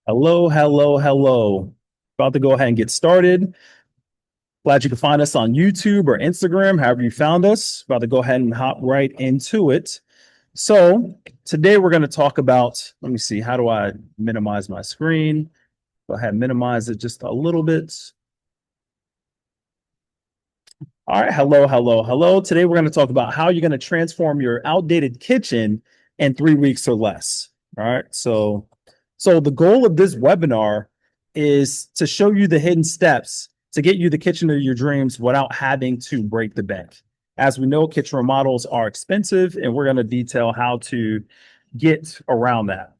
Hello, hello, hello. About to go ahead and get started. Glad you can find us on YouTube or Instagram, however you found us. About to go ahead and hop right into it. So, today we're going to talk about, let me see, how do I minimize my screen? Go ahead and minimize it just a little bit. All right, hello, hello, hello. Today we're going to talk about how you're going to transform your outdated kitchen in 3 weeks or less. All right, so the goal of this webinar is to show you the hidden steps to get you the kitchen of your dreams without having to break the bank. As we know, kitchen remodels are expensive, and we're going to detail how to get around that.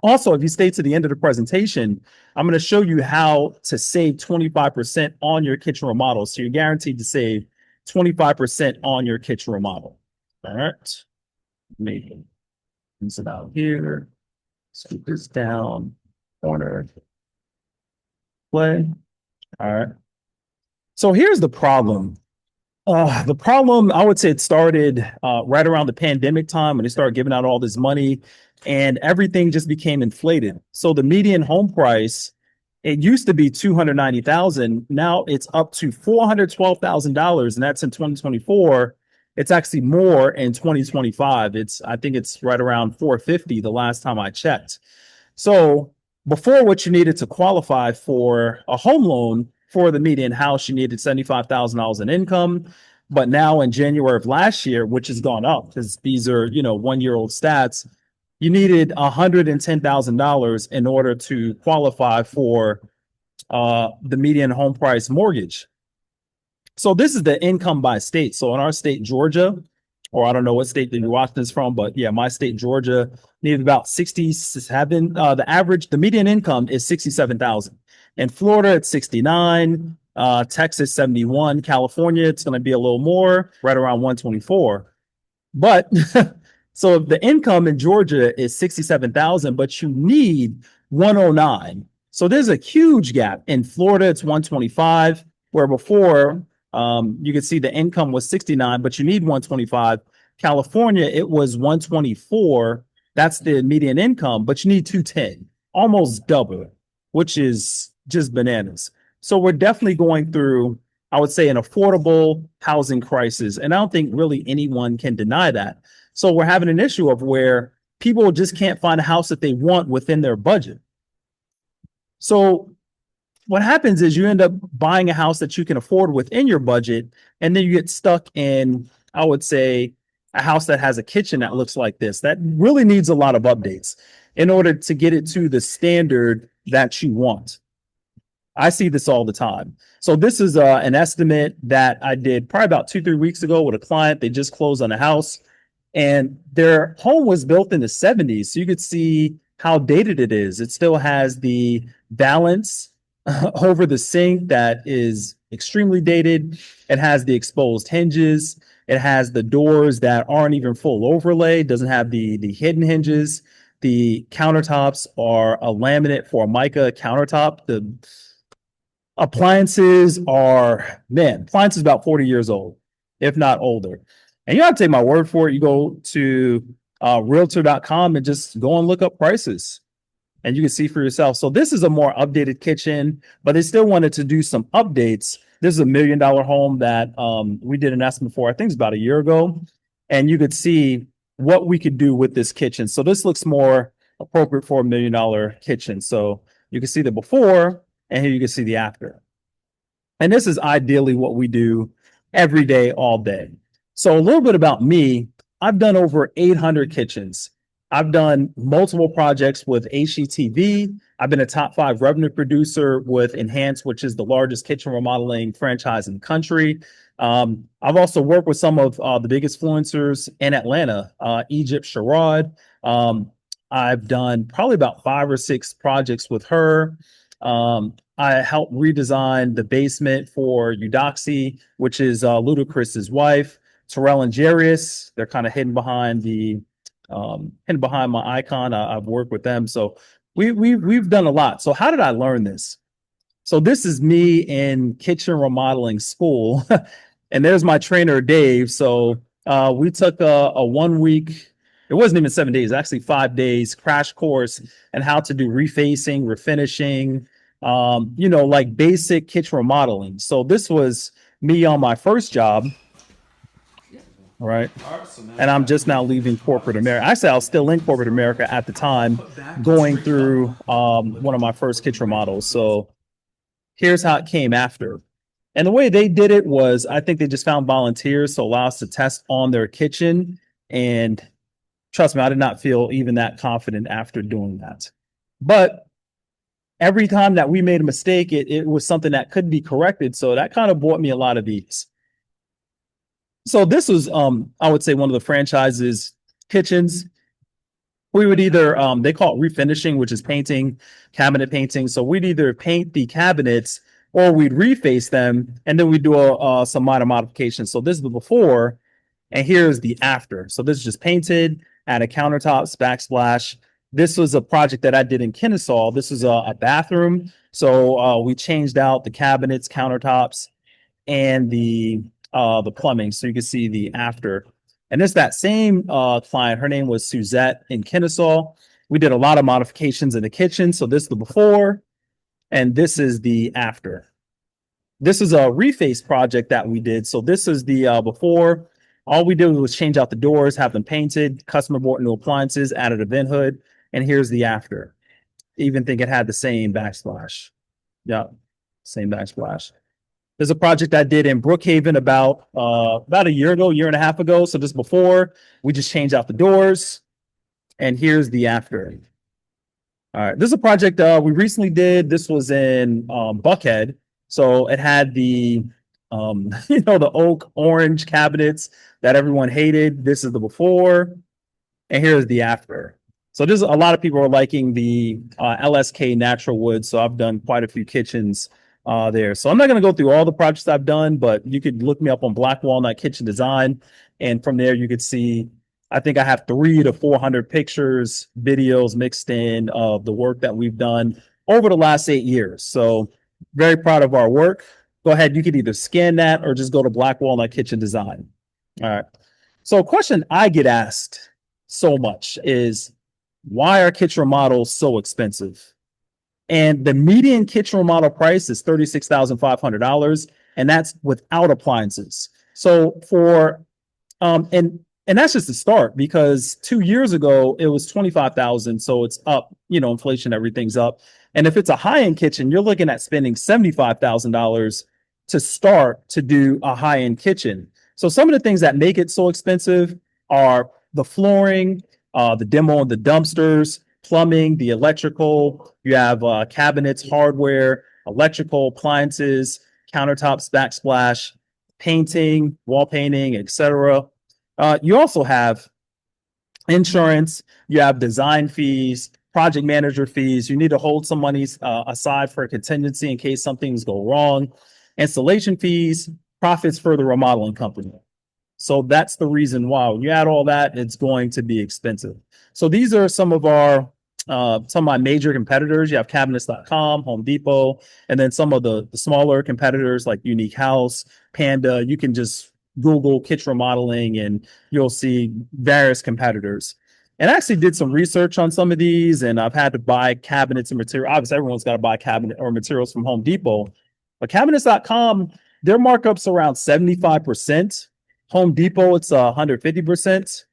Also, if you stay to the end of the presentation, I'm going to show you how to save 25% on your kitchen remodel. So you're guaranteed to save 25% on your kitchen remodel. All right. Maybe use it out here. Scoop this down. Corner. Play. All right. So here's the problem. The problem, I would say it started right around the pandemic time when they started giving out all this money and everything just became inflated. So the median home price, it used to be 290,000. Now it's up to $412,000, and that's in 2024. It's actually more in 2025. I think it's right around 450 the last time I checked. So before, what you needed to qualify for a home loan for the median house, you needed $75,000 in income. But now in January of last year, which has gone up because these are, 1 year old stats, you needed $110,000 in order to qualify for the median home price mortgage. So this is the income by state. So in our state, Georgia, or I don't know what state that you're watching this from, but yeah, my state, Georgia, needed about 67. The median income is 67,000. In Florida, it's 69. Texas, 71. California, it's going to be a little more, right around 124. But so the income in Georgia is 67,000, but you need 109. So there's a huge gap. In Florida, it's 125, where before you could see the income was 69, but you need 125. California, it was 124. That's the median income, but you need 210, almost double, which is just bananas. So we're definitely going through, I would say, an affordable housing crisis. And I don't think really anyone can deny that. So we're having an issue of where people just can't find a house that they want within their budget. So what happens is you end up buying a house that you can afford within your budget, and then you get stuck in, I would say, a house that has a kitchen that looks like this. That really needs a lot of updates in order to get it to the standard that you want. I see this all the time. So this is an estimate that I did probably about 2-3 weeks ago with a client. They just closed on a house, and their home was built in the 70s. So you could see how dated it is. It still has the balance over the sink that is extremely dated. It has the exposed hinges. It has the doors that aren't even full overlay. It doesn't have the hidden hinges. The countertops are a laminate for a mica countertop. The appliances appliances about 40 years old, if not older. And you have to take my word for it. You go to realtor.com and just go and look up prices, and you can see for yourself. So this is a more updated kitchen, but they still wanted to do some updates. This is $1 million home that we did an estimate for, I think it's about a year ago. And you could see what we could do with this kitchen. So this looks more appropriate for $1 million kitchen. So you can see the before, and here you can see the after. And this is ideally what we do every day, all day. So a little bit about me. I've done over 800 kitchens. I've done multiple projects with HGTV. I've been a top 5 revenue producer with Enhance, which is the largest kitchen remodeling franchise in the country. I've also worked with some of the biggest influencers in Atlanta, Egypt Sherrod. I've done probably about 5 or 6 projects with her. I helped redesign the basement for Eudoxie, which is Ludacris's wife. Terrell and Jarius, they're kind of hidden behind my icon. I've worked with them, so we've done a lot. So how did I learn this? So this is me in kitchen remodeling school, and there's my trainer Dave. So we took a 1 week it wasn't even 7 days, actually 5 days crash course and how to do refacing, refinishing, like basic kitchen remodeling. So this was me on my first job, right? And I'm just now leaving corporate America. Actually, I was still in corporate America at the time, going through one of my first kitchen remodels. So here's how it came after. And the way they did it was, I think they just found volunteers to allow us to test on their kitchen. And trust me, I did not feel even that confident after doing that. But every time that we made a mistake, it was something that could be corrected. So that kind of bought me a lot of these. So this was, I would say, one of the franchise's kitchens. We would either, they call it refinishing, which is painting, cabinet painting. So we'd either paint the cabinets or we'd reface them, and then we do some minor modifications. So this is the before, and here's the after. So this is just painted, added countertops, backsplash. This was a project that I did in Kennesaw. This was a bathroom. So we changed out the cabinets, countertops, and the plumbing. So you can see the after. And it's that same client. Her name was Suzette in Kennesaw. We did a lot of modifications in the kitchen. So this is the before, and this is the after. This is a reface project that we did. So this is the before. All we did was change out the doors, have them painted, customer bought new appliances, added a vent hood, and here's the after. Even think it had the same backsplash. Yeah, same backsplash. There's a project I did in Brookhaven about a year ago, year and a half ago. So this before, we just changed out the doors, and here's the after. All right, this is a project we recently did. This was in Buckhead. So it had the the oak orange cabinets that everyone hated. This is the before, and here's the after. So there's a lot of people are liking the LSK natural wood. So I've done quite a few kitchens there. So I'm not going to go through all the projects I've done, but you could look me up on Black Walnut Kitchen Design, and from there you could see. I think I have 300 to 400 pictures, videos mixed in of the work that we've done over the last 8 years. So very proud of our work. Go ahead. You could either scan that or just go to Black Walnut Kitchen Design. All right. So a question I get asked so much is, why are kitchen remodels so expensive? And the median kitchen remodel price is $36,500, and that's without appliances. So for and that's just the start, because 2 years ago it was 25,000. So it's up, inflation, everything's up. And if it's a high-end kitchen, you're looking at spending $75,000 to start to do a high-end kitchen. So some of the things that make it so expensive are the flooring, the demo and the dumpsters, plumbing, the electrical. You have cabinets, hardware, electrical, appliances, countertops, backsplash, painting, wall painting, etc. You also have insurance, you have design fees, project manager fees. You need to hold some money aside for a contingency in case some things go wrong. Installation fees, profits for the remodeling company. So that's the reason why. When you add all that, it's going to be expensive. So these are some of my major competitors. You have cabinets.com, Home Depot, and then some of the smaller competitors like Unique House, Panda. You can just Google kitchen remodeling and you'll see various competitors. And I actually did some research on some of these, and I've had to buy cabinets and material. Obviously, everyone's got to buy cabinet or materials from Home Depot. But cabinets.com, their markups around 75%. Home Depot, it's 150%.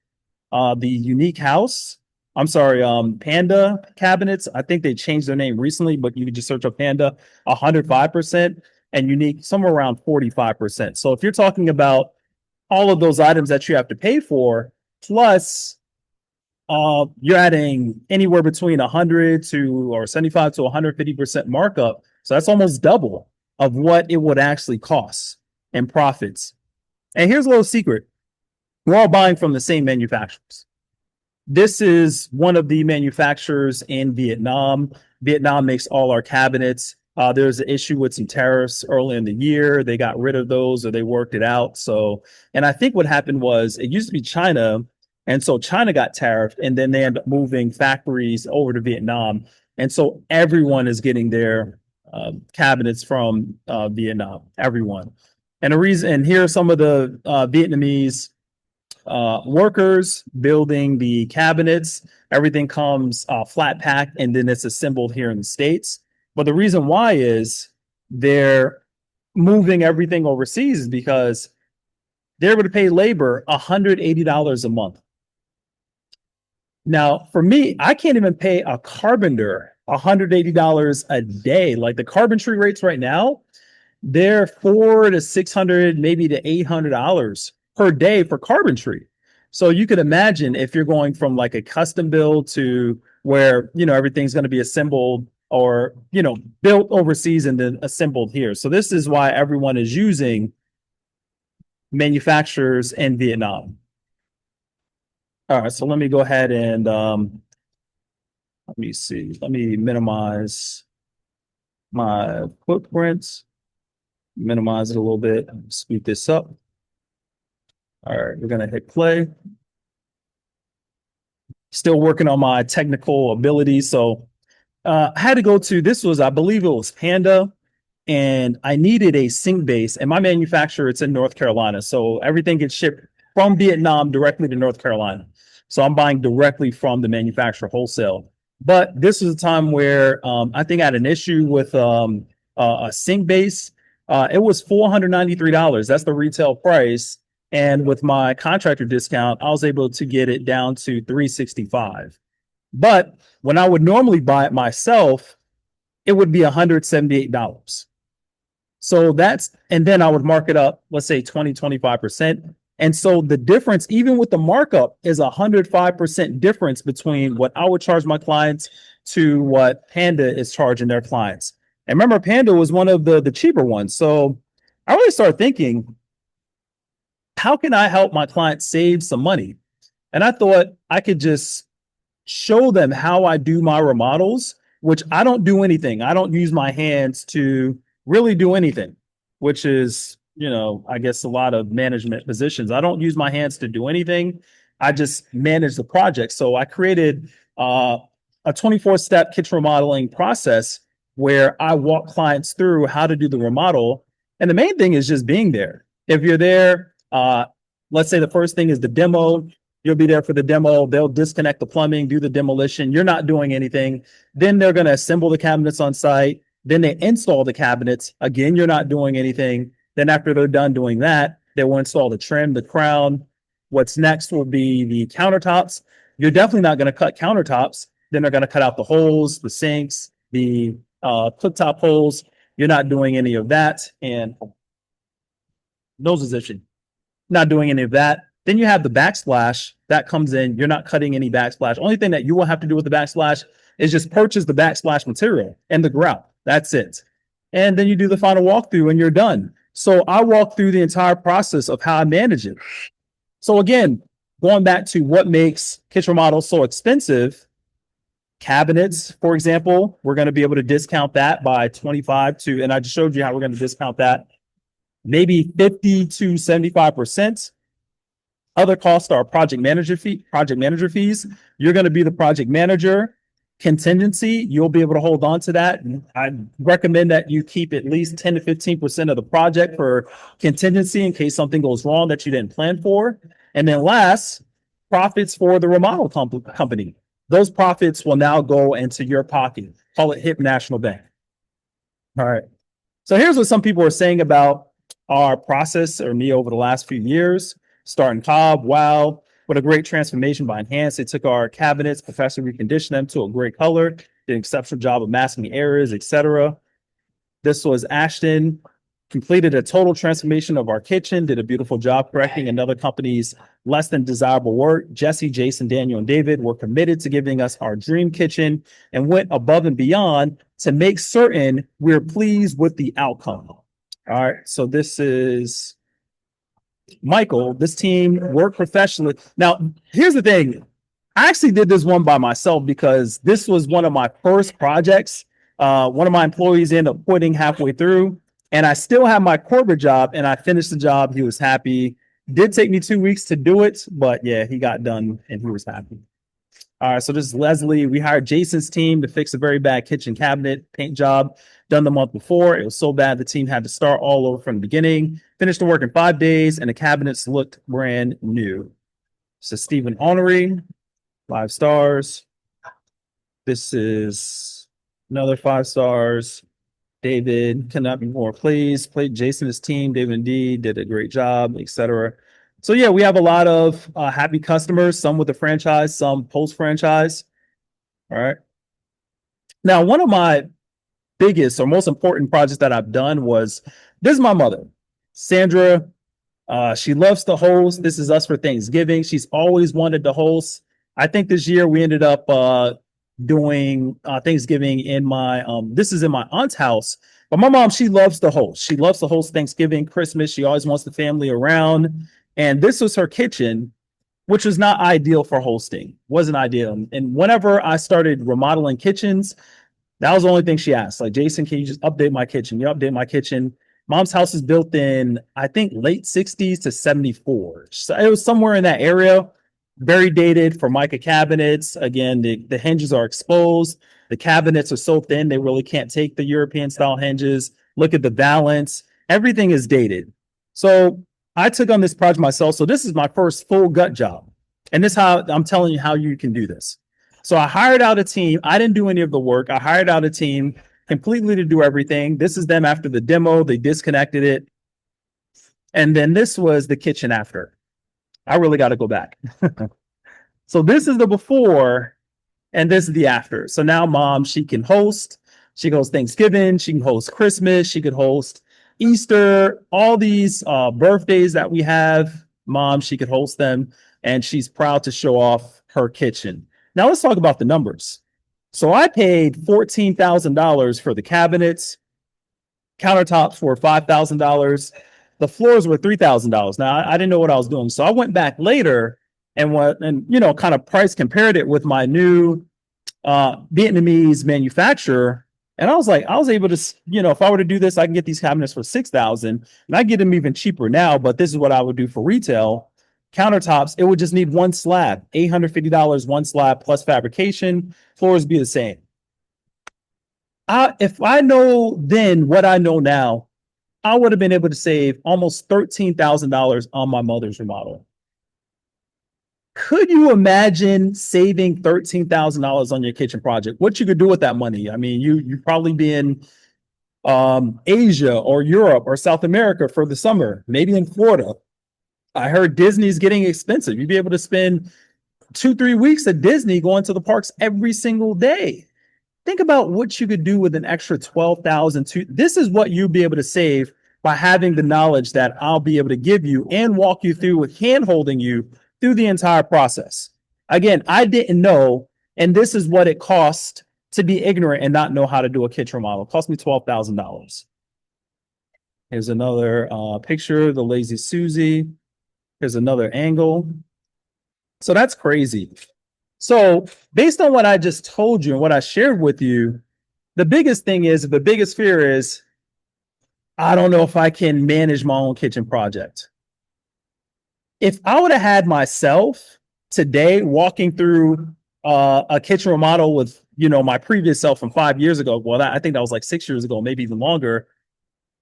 The Unique House, Panda cabinets, I think they changed their name recently, but you can just search up Panda, 105%, and Unique, somewhere around 45%. So if you're talking about all of those items that you have to pay for, plus you're adding anywhere between 100 to or 75 to 150% markup. So that's almost double of what it would actually cost in profits. And here's a little secret. We're all buying from the same manufacturers. This is one of the manufacturers in Vietnam. Vietnam makes all our cabinets. There's an issue with some tariffs early in the year. They got rid of those, or they worked it out. So, and I think what happened was, it used to be China. And so China got tariffed, and then they ended up moving factories over to Vietnam. And so everyone is getting their cabinets from Vietnam, everyone. And the reason, and here are some of the Vietnamese workers building the cabinets. Everything comes flat packed and then it's assembled here in the States. But the reason why is they're moving everything overseas is because they're able to pay labor $180 a month. Now, for me, I can't even pay a carpenter $180 a day. Like the carpentry rates right now, they're 400 to 600, maybe to $800 per day for carpentry. So you could imagine if you're going from like a custom build to where, everything's going to be assembled or, built overseas and then assembled here. So this is why everyone is using manufacturers in Vietnam. All right, so let me go ahead and let me see. Let me minimize my footprints, minimize it a little bit, speed this up. All right, we're gonna hit play. Still working on my technical abilities. So I had to go to this was, I believe it was Panda, and I needed a sink base. And my manufacturer, it's in North Carolina. So everything gets shipped from Vietnam directly to North Carolina. So I'm buying directly from the manufacturer wholesale. But this was a time where I think I had an issue with a sink base. It was $493. That's the retail price. And with my contractor discount, I was able to get it down to $365. But when I would normally buy it myself, it would be $178. So and then I would mark it up, let's say 20, 25%. And so the difference, even with the markup, is 105% difference between what I would charge my clients to what Panda is charging their clients. And remember, Panda was one of the cheaper ones. So I really started thinking, how can I help my clients save some money? And I thought I could just show them how I do my remodels, which I don't do anything. I don't use my hands to really do anything, which is, I guess a lot of management positions. I don't use my hands to do anything. I just manage the project. So I created a 24-step kitchen remodeling process where I walk clients through how to do the remodel. And the main thing is just being there. If you're there, let's say the first thing is the demo. You'll be there for the demo. They'll disconnect the plumbing, do the demolition. You're not doing anything. Then they're going to assemble the cabinets on site. Then they install the cabinets. Again, you're not doing anything. Then after they're done doing that, they will install the trim, the crown. What's next will be the countertops. You're definitely not going to cut countertops. Then they're going to cut out the holes, the sinks, the cooktop holes. You're not doing any of that. And nose position, not doing any of that. Then you have the backsplash that comes in. You're not cutting any backsplash. Only thing that you will have to do with the backsplash is just purchase the backsplash material and the grout. That's it. And then you do the final walkthrough and you're done. So I walk through the entire process of how I manage it. So again, going back to what makes kitchen remodels so expensive, cabinets, for example, we're going to be able to discount that by 25 to, and I just showed you how we're going to discount that, maybe 50 to 75%. Other costs are project manager fees. You're going to be the project manager. Contingency, you'll be able to hold on to that. I recommend that you keep at least 10 to 15% of the project for contingency in case something goes wrong that you didn't plan for. And then last, profits for the remodel company. Those profits will now go into your pocket. Call it HIP National Bank. All right. So here's what some people are saying about our process or me over the last few years. Starting Cobb, wow. What a great transformation by Enhance. They took our cabinets, professionally reconditioned them to a great color, did an exceptional job of masking errors, etc. This was Ashton, completed a total transformation of our kitchen, did a beautiful job correcting another company's less than desirable work. Jesse, Jason, Daniel, and David were committed to giving us our dream kitchen and went above and beyond to make certain we're pleased with the outcome. All right, so this is Michael. This team worked professionally. Now, here's the thing. I actually did this one by myself because this was one of my first projects. One of my employees ended up quitting halfway through, and I still have my corporate job, and I finished the job. He was happy. Did take me 2 weeks to do it, but yeah, he got done, and he was happy. All right, so this is Leslie. We hired Jason's team to fix a very bad kitchen cabinet paint job done the month before. It was so bad the team had to start all over from the beginning. Finished the work in 5 days, and the cabinets looked brand new. So Stephen Honoré, 5 stars. This is another 5 stars. David cannot be more pleased. Played Jason, his team. David and D did a great job, etc. So yeah, we have a lot of happy customers. Some with the franchise, some post franchise. All right. Now, one of my biggest or most important projects that I've done was this is my mother, Sandra. She loves to host. This is us for Thanksgiving. She's always wanted to host. I think this year we ended up doing Thanksgiving in my this is in my aunt's house. But my mom, she loves to host. She loves to host Thanksgiving, Christmas. She always wants the family around. And this was her kitchen, which was not ideal for hosting. Wasn't ideal. And whenever I started remodeling kitchens, that was the only thing she asked. Like, Jason, can you just update my kitchen? You update my kitchen. Mom's house is built in, I think, late 60s to 74. So it was somewhere in that area. Very dated. Formica cabinets. Again, the hinges are exposed. The cabinets are so thin, they really can't take the European style hinges. Look at the valance. Everything is dated. So I took on this project myself. So this is my first full gut job. And this is how I'm telling you how you can do this. So I hired out a team. I didn't do any of the work. I hired out a team completely to do everything. This is them after the demo. They disconnected it. And then this was the kitchen after. I really got to go back. So this is the before and this is the after. So now mom, she can host. She can host Thanksgiving. She can host Christmas. She could host Easter. All these birthdays that we have, mom, she could host them. And she's proud to show off her kitchen. Now let's talk about the numbers. So I paid $14,000 for the cabinets. Countertops were $5,000. The floors were $3,000. Now I didn't know what I was doing. So I went back later and kind of price compared it with my new Vietnamese manufacturer. And I was able to, if I were to do this, I can get these cabinets for $6,000 and I get them even cheaper now, but this is what I would do for retail. Countertops, it would just need one slab, $850, one slab plus fabrication. Floors be the same. If I know then what I know now, I would have been able to save almost $13,000 on my mother's remodel. Could you imagine saving $13,000 on your kitchen project? What you could do with that money? I mean, you'd probably be in Asia or Europe or South America for the summer, maybe in Florida. I heard Disney's getting expensive. You'd be able to spend 2-3 weeks at Disney going to the parks every single day. Think about what you could do with an extra $12,000. This is what you'd be able to save by having the knowledge that I'll be able to give you and walk you through with hand holding you through the entire process. Again, I didn't know, and this is what it cost to be ignorant and not know how to do a kitchen remodel. It cost me $12,000. Here's another picture, the Lazy Susie. Here's another angle. So that's crazy. So based on what I just told you and what I shared with you, the biggest fear is, I don't know if I can manage my own kitchen project. If I would have had myself today walking through a kitchen remodel with, my previous self from 5 years ago, well, I think that was like 6 years ago, maybe even longer,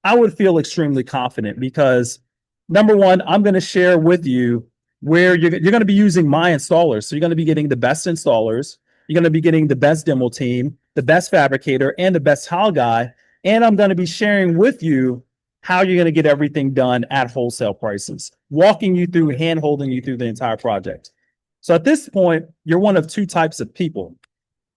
I would feel extremely confident because number one, I'm going to share with you where you're going to be using my installers. So you're going to be getting the best installers. You're going to be getting the best demo team, the best fabricator, and the best tile guy. And I'm going to be sharing with you how you're going to get everything done at wholesale prices, walking you through, hand holding you through the entire project. So at this point, you're one of two types of people.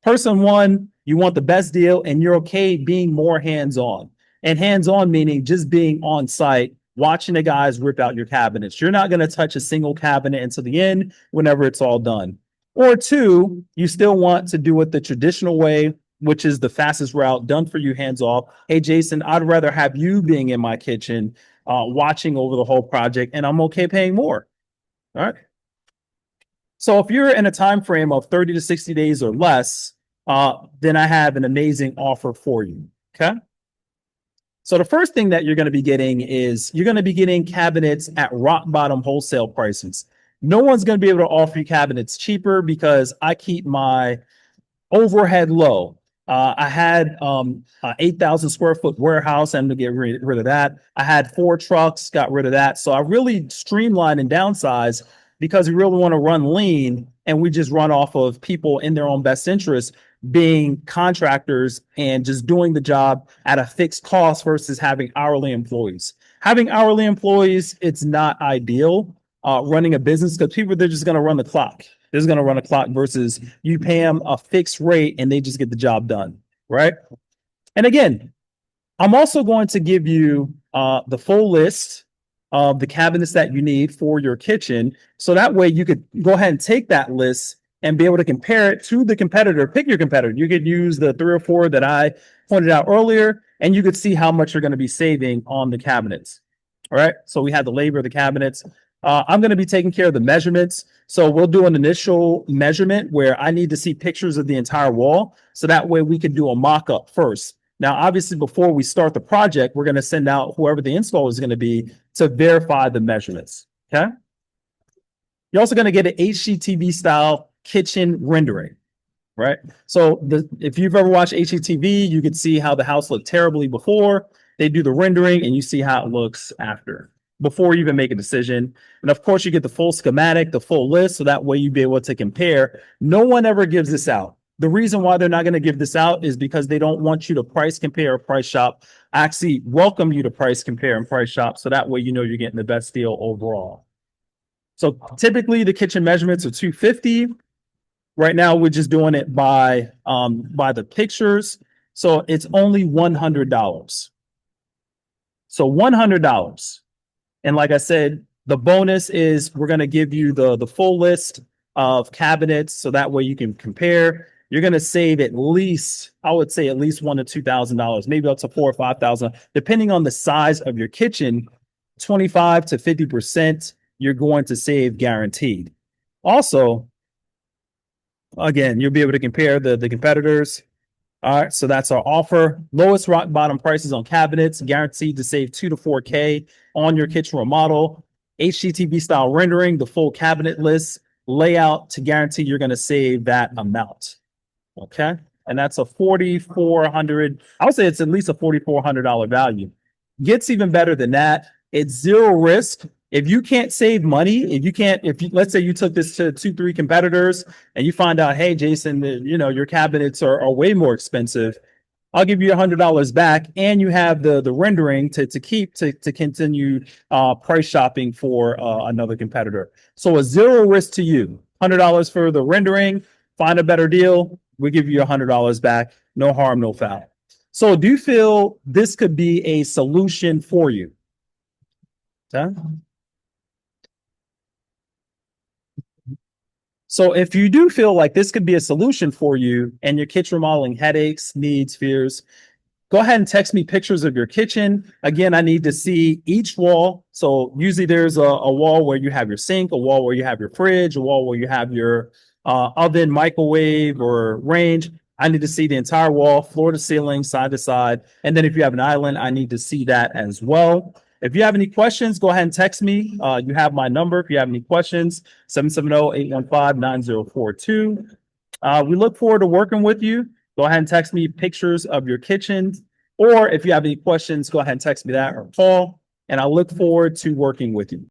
Person one, you want the best deal and you're okay being more hands-on. And hands-on meaning just being on site, watching the guys rip out your cabinets. You're not going to touch a single cabinet until the end whenever it's all done. Or two, you still want to do it the traditional way, which is the fastest route, done for you, hands off. Hey, Jason, I'd rather have you being in my kitchen, watching over the whole project, and I'm okay paying more. All right. So if you're in a time frame of 30 to 60 days or less, then I have an amazing offer for you. Okay. So the first thing that you're going to be getting is you're going to be getting cabinets at rock bottom wholesale prices. No one's going to be able to offer you cabinets cheaper because I keep my overhead low. I had 8,000 square foot warehouse. I'm going to get rid of that. I had 4 trucks, got rid of that. So I really streamlined and downsized because we really want to run lean and we just run off of people in their own best interest being contractors and just doing the job at a fixed cost versus having hourly employees. Having hourly employees, it's not ideal running a business because people, they're just going to run the clock. They're just going to run a clock versus you pay them a fixed rate and they just get the job done, right? And again, I'm also going to give you the full list of the cabinets that you need for your kitchen. So that way you could go ahead and take that list and be able to compare it to the competitor. Pick your competitor. You could use the 3 or 4 that I pointed out earlier, and you could see how much you're going to be saving on the cabinets. All right. So we have the labor of the cabinets. I'm going to be taking care of the measurements. So we'll do an initial measurement where I need to see pictures of the entire wall. So that way we can do a mock-up first. Now, obviously, before we start the project, we're going to send out whoever the installer is going to be to verify the measurements. Okay. You're also going to get an HGTV style kitchen rendering, right? So if you've ever watched HGTV, you could see how the house looked terribly before. They do the rendering and you see how it looks after, before you even make a decision. And of course, you get the full schematic, the full list, so that way you'd be able to compare. No one ever gives this out. The reason why they're not going to give this out is because they don't want you to price compare or price shop. I actually welcome you to price compare and price shop, so that way you know you're getting the best deal overall. So typically the kitchen measurements are 250. Right now we're just doing it by the pictures. So it's only $100. So $100. And like I said, the bonus is we're going to give you the full list of cabinets, so that way you can compare. You're going to save at least, I would say at least $1,000 to $2,000, maybe up to $4,000 or $5,000, depending on the size of your kitchen. 25 to 50% you're going to save guaranteed. Also, again, you'll be able to compare the competitors. All right, so that's our offer. Lowest rock bottom prices on cabinets, guaranteed to save 2 to 4K on your kitchen remodel. HGTV style rendering, the full cabinet list, layout to guarantee you're going to save that amount. Okay, and that's a $4,400. I would say it's at least a $4,400 value. Gets even better than that. It's zero risk. If you can't save money, let's say you took this to 2, 3 competitors and you find out, hey, Jason, your cabinets are way more expensive, I'll give you $100 back, and you have the rendering to continue price shopping for another competitor. So a zero risk to you. $100 for the rendering. Find a better deal, we give you $100 back. No harm, no foul. So do you feel this could be a solution for you? Okay. So if you do feel like this could be a solution for you and your kitchen remodeling headaches, needs, fears, go ahead and text me pictures of your kitchen. Again, I need to see each wall. So usually there's a wall where you have your sink, a wall where you have your fridge, a wall where you have your oven, microwave, or range. I need to see the entire wall, floor to ceiling, side to side. And then if you have an island, I need to see that as well. If you have any questions, go ahead and text me. You have my number. If you have any questions, 770-815-9042. We look forward to working with you. Go ahead and text me pictures of your kitchen. Or if you have any questions, go ahead and text me that or call. And I look forward to working with you.